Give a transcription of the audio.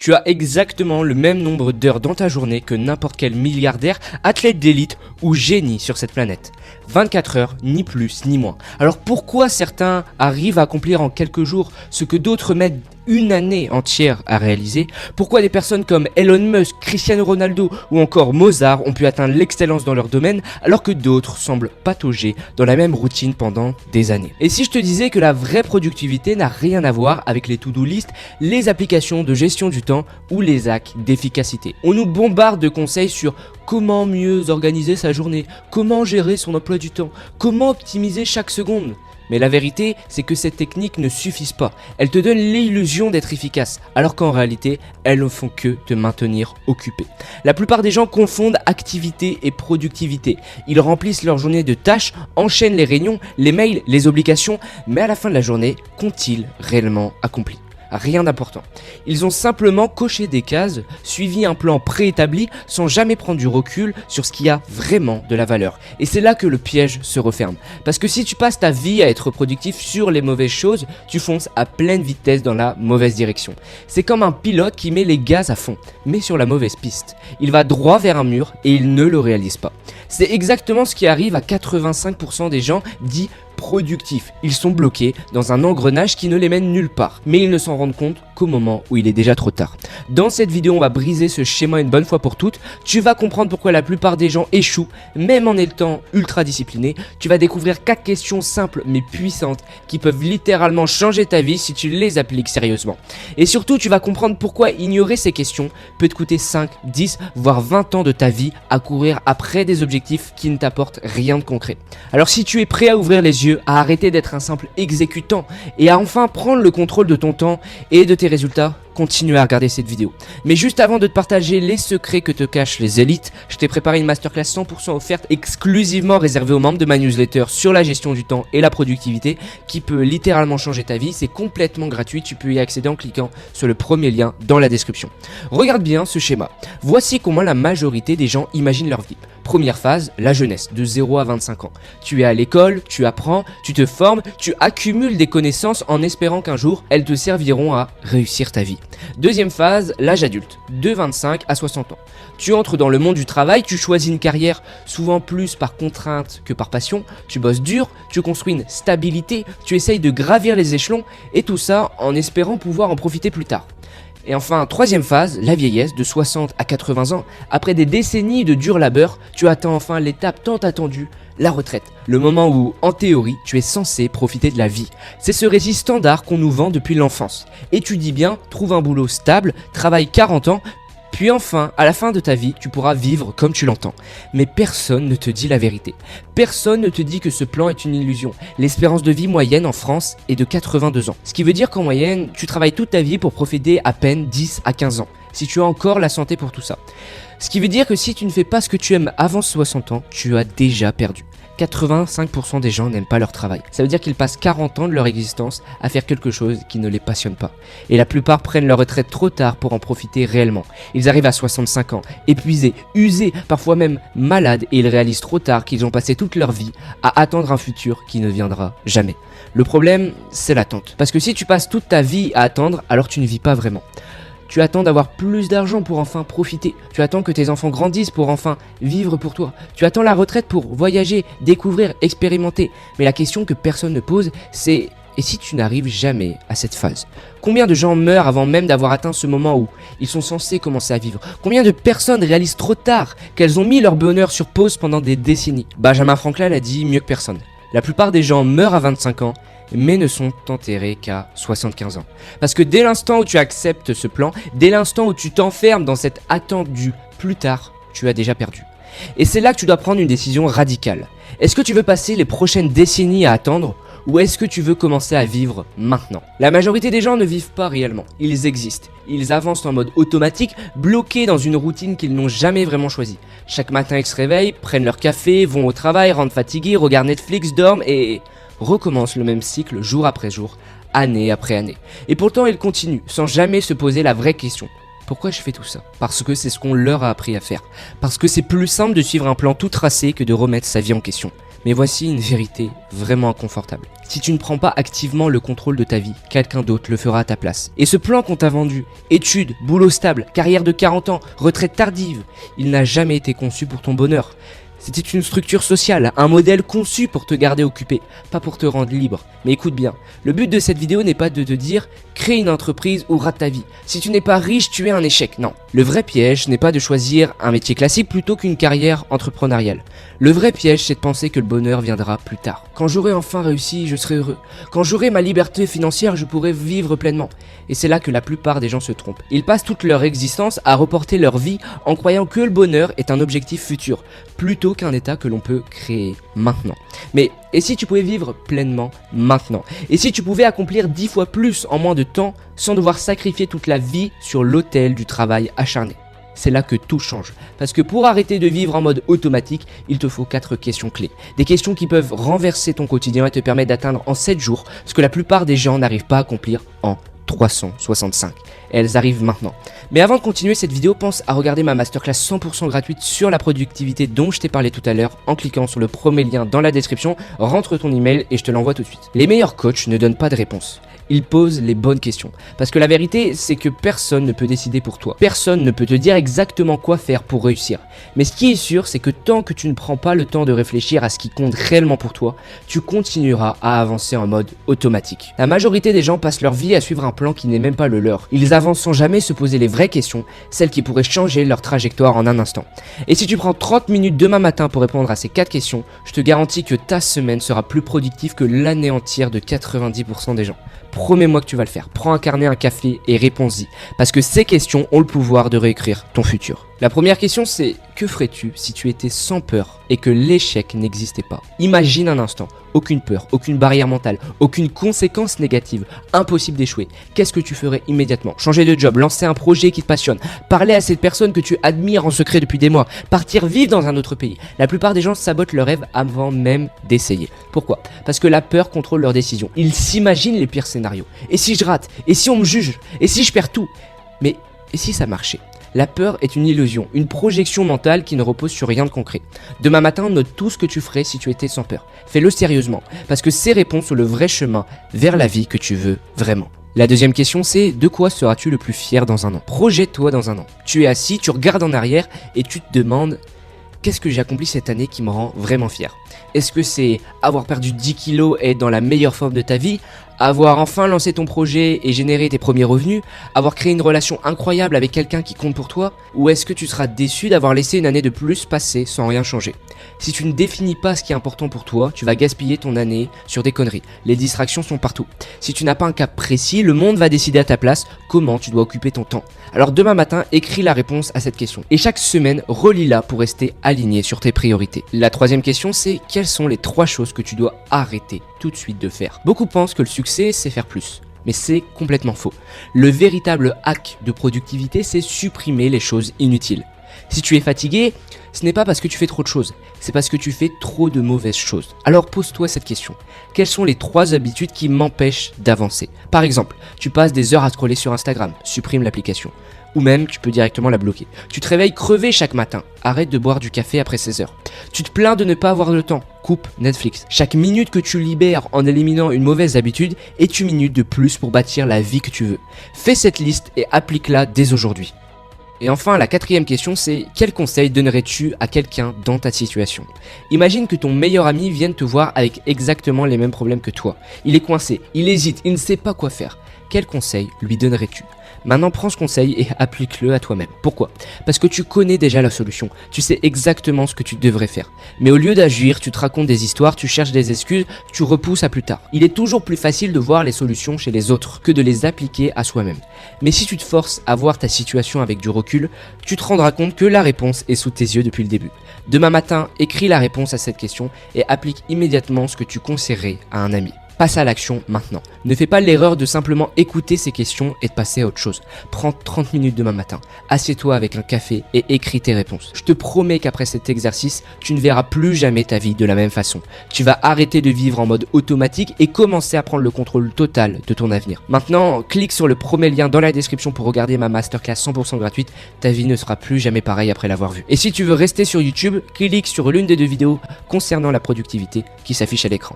tu as exactement le même nombre d'heures dans ta journée que n'importe quel milliardaire, athlète d'élite ou génie sur cette planète. 24 heures, ni plus ni moins. Alors pourquoi certains arrivent à accomplir en quelques jours ce que d'autres mettent une année entière à réaliser? Pourquoi des personnes comme Elon Musk, Cristiano Ronaldo ou encore Mozart ont pu atteindre l'excellence dans leur domaine alors que d'autres semblent patauger dans la même routine pendant des années? Et si je te disais que la vraie productivité n'a rien à voir avec les to-do list, les applications de gestion du temps ou les hacks d'efficacité? On nous bombarde de conseils sur comment mieux organiser sa journée, comment gérer son emploi du temps, comment optimiser chaque seconde. Mais la vérité, c'est que ces techniques ne suffisent pas. Elles te donnent l'illusion d'être efficaces, alors qu'en réalité, elles ne font que te maintenir occupé. La plupart des gens confondent activité et productivité. Ils remplissent leur journée de tâches, enchaînent les réunions, les mails, les obligations, mais à la fin de la journée, qu'ont-ils réellement accompli ? Rien d'important. Ils ont simplement coché des cases, suivi un plan préétabli sans jamais prendre du recul sur ce qui a vraiment de la valeur. Et c'est là que le piège se referme. Parce que si tu passes ta vie à être productif sur les mauvaises choses, tu fonces à pleine vitesse dans la mauvaise direction. C'est comme un pilote qui met les gaz à fond, mais sur la mauvaise piste. Il va droit vers un mur et il ne le réalise pas. C'est exactement ce qui arrive à 85% des gens dits productifs. Ils sont bloqués dans un engrenage qui ne les mène nulle part, mais ils ne s'en rendent compte qu'au moment où il est déjà trop tard. Dans cette vidéo, on va briser ce schéma une bonne fois pour toutes. Tu vas comprendre pourquoi la plupart des gens échouent, même en étant ultra disciplinés. Tu vas découvrir 4 questions simples mais puissantes qui peuvent littéralement changer ta vie si tu les appliques sérieusement. Et surtout, tu vas comprendre pourquoi ignorer ces questions peut te coûter 5, 10, voire 20 ans de ta vie à courir après des objectifs qui ne t'apportent rien de concret. Alors si tu es prêt à ouvrir les yeux, à arrêter d'être un simple exécutant et à enfin prendre le contrôle de ton temps et de tes résultats, continue à regarder cette vidéo. Mais juste avant de te partager les secrets que te cachent les élites, je t'ai préparé une masterclass 100% offerte exclusivement réservée aux membres de ma newsletter sur la gestion du temps et la productivité qui peut littéralement changer ta vie. C'est complètement gratuit, tu peux y accéder en cliquant sur le premier lien dans la description. Regarde bien ce schéma. Voici comment la majorité des gens imaginent leur vie. Première phase, la jeunesse, de 0 à 25 ans. Tu es à l'école, tu apprends, tu te formes, tu accumules des connaissances en espérant qu'un jour, elles te serviront à réussir ta vie. Deuxième phase, l'âge adulte, de 25 à 60 ans. Tu entres dans le monde du travail, tu choisis une carrière souvent plus par contrainte que par passion, tu bosses dur, tu construis une stabilité, tu essayes de gravir les échelons et tout ça en espérant pouvoir en profiter plus tard. Et enfin, troisième phase, la vieillesse, de 60 à 80 ans. Après des décennies de dur labeur, tu atteins enfin l'étape tant attendue, la retraite. Le moment où, en théorie, tu es censé profiter de la vie. C'est ce récit standard qu'on nous vend depuis l'enfance. Étudie bien, trouve un boulot stable, travaille 40 ans, puis enfin, à la fin de ta vie, tu pourras vivre comme tu l'entends. Mais personne ne te dit la vérité. Personne ne te dit que ce plan est une illusion. L'espérance de vie moyenne en France est de 82 ans. Ce qui veut dire qu'en moyenne, tu travailles toute ta vie pour profiter à peine 10 à 15 ans. Si tu as encore la santé pour tout ça. Ce qui veut dire que si tu ne fais pas ce que tu aimes avant 60 ans, tu as déjà perdu. 85% des gens n'aiment pas leur travail. Ça veut dire qu'ils passent 40 ans de leur existence à faire quelque chose qui ne les passionne pas. Et la plupart prennent leur retraite trop tard pour en profiter réellement. Ils arrivent à 65 ans, épuisés, usés, parfois même malades, et ils réalisent trop tard qu'ils ont passé toute leur vie à attendre un futur qui ne viendra jamais. Le problème, c'est l'attente. Parce que si tu passes toute ta vie à attendre, alors tu ne vis pas vraiment. Tu attends d'avoir plus d'argent pour enfin profiter. Tu attends que tes enfants grandissent pour enfin vivre pour toi. Tu attends la retraite pour voyager, découvrir, expérimenter. Mais la question que personne ne pose, c'est et si tu n'arrives jamais à cette phase? Combien de gens meurent avant même d'avoir atteint ce moment où ils sont censés commencer à vivre? Combien de personnes réalisent trop tard qu'elles ont mis leur bonheur sur pause pendant des décennies? Benjamin Franklin l'a dit mieux que personne. La plupart des gens meurent à 25 ans, mais ne sont enterrés qu'à 75 ans. Parce que dès l'instant où tu acceptes ce plan, dès l'instant où tu t'enfermes dans cette attente du plus tard, tu as déjà perdu. Et c'est là que tu dois prendre une décision radicale. Est-ce que tu veux passer les prochaines décennies à attendre ou est-ce que tu veux commencer à vivre maintenant? La majorité des gens ne vivent pas réellement, ils existent. Ils avancent en mode automatique, bloqués dans une routine qu'ils n'ont jamais vraiment choisie. Chaque matin ils se réveillent, prennent leur café, vont au travail, rentrent fatigués, regardent Netflix, dorment et recommencent le même cycle jour après jour, année après année. Et pourtant ils continuent, sans jamais se poser la vraie question. Pourquoi je fais tout ça? Parce que c'est ce qu'on leur a appris à faire. Parce que c'est plus simple de suivre un plan tout tracé que de remettre sa vie en question. Mais voici une vérité vraiment inconfortable. Si tu ne prends pas activement le contrôle de ta vie, quelqu'un d'autre le fera à ta place. Et ce plan qu'on t'a vendu, études, boulot stable, carrière de 40 ans, retraite tardive, il n'a jamais été conçu pour ton bonheur. C'était une structure sociale, un modèle conçu pour te garder occupé, pas pour te rendre libre. Mais écoute bien, le but de cette vidéo n'est pas de te dire « crée une entreprise ou rate ta vie ». Si tu n'es pas riche, tu es un échec. Non. Le vrai piège n'est pas de choisir un métier classique plutôt qu'une carrière entrepreneuriale. Le vrai piège, c'est de penser que le bonheur viendra plus tard. Quand j'aurai enfin réussi, je serai heureux. Quand j'aurai ma liberté financière, je pourrai vivre pleinement. Et c'est là que la plupart des gens se trompent. Ils passent toute leur existence à reporter leur vie en croyant que le bonheur est un objectif futur, plutôt qu'un état que l'on peut créer maintenant. Mais et si tu pouvais vivre pleinement maintenant? Et si tu pouvais accomplir 10 fois plus en moins de temps sans devoir sacrifier toute la vie sur l'autel du travail acharné? C'est là que tout change. Parce que pour arrêter de vivre en mode automatique, il te faut 4 questions clés. Des questions qui peuvent renverser ton quotidien et te permettre d'atteindre en 7 jours ce que la plupart des gens n'arrivent pas à accomplir en 365. Et elles arrivent maintenant. Mais avant de continuer cette vidéo, pense à regarder ma masterclass 100% gratuite sur la productivité dont je t'ai parlé tout à l'heure en cliquant sur le premier lien dans la description, rentre ton email et je te l'envoie tout de suite. Les meilleurs coachs ne donnent pas de réponse. Ils posent les bonnes questions. Parce que la vérité, c'est que personne ne peut décider pour toi. Personne ne peut te dire exactement quoi faire pour réussir. Mais ce qui est sûr, c'est que tant que tu ne prends pas le temps de réfléchir à ce qui compte réellement pour toi, tu continueras à avancer en mode automatique. La majorité des gens passent leur vie à suivre un plan qui n'est même pas le leur. Ils avancent sans jamais se poser les vraies questions, celles qui pourraient changer leur trajectoire en un instant. Et si tu prends 30 minutes demain matin pour répondre à ces 4 questions, je te garantis que ta semaine sera plus productive que l'année entière de 90% des gens. Promets-moi que tu vas le faire. Prends un carnet, un café et réponds-y. Parce que ces questions ont le pouvoir de réécrire ton futur. La première question, c'est que ferais-tu si tu étais sans peur et que l'échec n'existait pas? Imagine un instant, aucune peur, aucune barrière mentale, aucune conséquence négative, impossible d'échouer. Qu'est-ce que tu ferais immédiatement? Changer de job, lancer un projet qui te passionne, parler à cette personne que tu admires en secret depuis des mois, partir vivre dans un autre pays. La plupart des gens sabotent leur rêve avant même d'essayer. Pourquoi? Parce que la peur contrôle leurs décisions. Ils s'imaginent les pires scénarios. Et si je rate? Et si on me juge? Et si je perds tout? Mais et si ça marchait? La peur est une illusion, une projection mentale qui ne repose sur rien de concret. Demain matin, note tout ce que tu ferais si tu étais sans peur. Fais-le sérieusement, parce que ces réponses sont le vrai chemin vers la vie que tu veux vraiment. La deuxième question, c'est de quoi seras-tu le plus fier dans un an? Projette-toi dans un an. Tu es assis, tu regardes en arrière et tu te demandes qu'est-ce que j'ai accompli cette année qui me rend vraiment fier? Est-ce que c'est avoir perdu 10 kilos et être dans la meilleure forme de ta vie? Avoir enfin lancé ton projet et généré tes premiers revenus? Avoir créé une relation incroyable avec quelqu'un qui compte pour toi? Ou est-ce que tu seras déçu d'avoir laissé une année de plus passer sans rien changer? Si tu ne définis pas ce qui est important pour toi, tu vas gaspiller ton année sur des conneries. Les distractions sont partout. Si tu n'as pas un cap précis, le monde va décider à ta place comment tu dois occuper ton temps. Alors demain matin, écris la réponse à cette question. Et chaque semaine, relis-la pour rester aligné sur tes priorités. La troisième question, c'est quelles sont les 3 choses que tu dois arrêter tout de suite de faire? Beaucoup pensent que le succès, c'est faire plus. Mais c'est complètement faux. Le véritable hack de productivité, c'est supprimer les choses inutiles. Si tu es fatigué, ce n'est pas parce que tu fais trop de choses, c'est parce que tu fais trop de mauvaises choses. Alors pose-toi cette question. Quelles sont les 3 habitudes qui m'empêchent d'avancer? Par exemple, tu passes des heures à scroller sur Instagram, supprime l'application. Ou même, tu peux directement la bloquer. Tu te réveilles crevé chaque matin, arrête de boire du café après 16 heures. Tu te plains de ne pas avoir le temps, coupe Netflix. Chaque minute que tu libères en éliminant une mauvaise habitude est une minute de plus pour bâtir la vie que tu veux. Fais cette liste et applique-la dès aujourd'hui. Et enfin, la 4e question, c'est quel conseil donnerais-tu à quelqu'un dans ta situation? Imagine que ton meilleur ami vienne te voir avec exactement les mêmes problèmes que toi. Il est coincé, il hésite, il ne sait pas quoi faire. Quel conseil lui donnerais-tu? Maintenant, prends ce conseil et applique-le à toi-même. Pourquoi? Parce que tu connais déjà la solution. Tu sais exactement ce que tu devrais faire. Mais au lieu d'agir, tu te racontes des histoires, tu cherches des excuses, tu repousses à plus tard. Il est toujours plus facile de voir les solutions chez les autres que de les appliquer à soi-même. Mais si tu te forces à voir ta situation avec du recul, tu te rendras compte que la réponse est sous tes yeux depuis le début. Demain matin, écris la réponse à cette question et applique immédiatement ce que tu conseillerais à un ami. Passe à l'action maintenant. Ne fais pas l'erreur de simplement écouter ces questions et de passer à autre chose. Prends 30 minutes demain matin, assieds-toi avec un café et écris tes réponses. Je te promets qu'après cet exercice, tu ne verras plus jamais ta vie de la même façon. Tu vas arrêter de vivre en mode automatique et commencer à prendre le contrôle total de ton avenir. Maintenant, clique sur le premier lien dans la description pour regarder ma masterclass 100% gratuite. Ta vie ne sera plus jamais pareille après l'avoir vue. Et si tu veux rester sur YouTube, clique sur l'une des 2 vidéos concernant la productivité qui s'affiche à l'écran.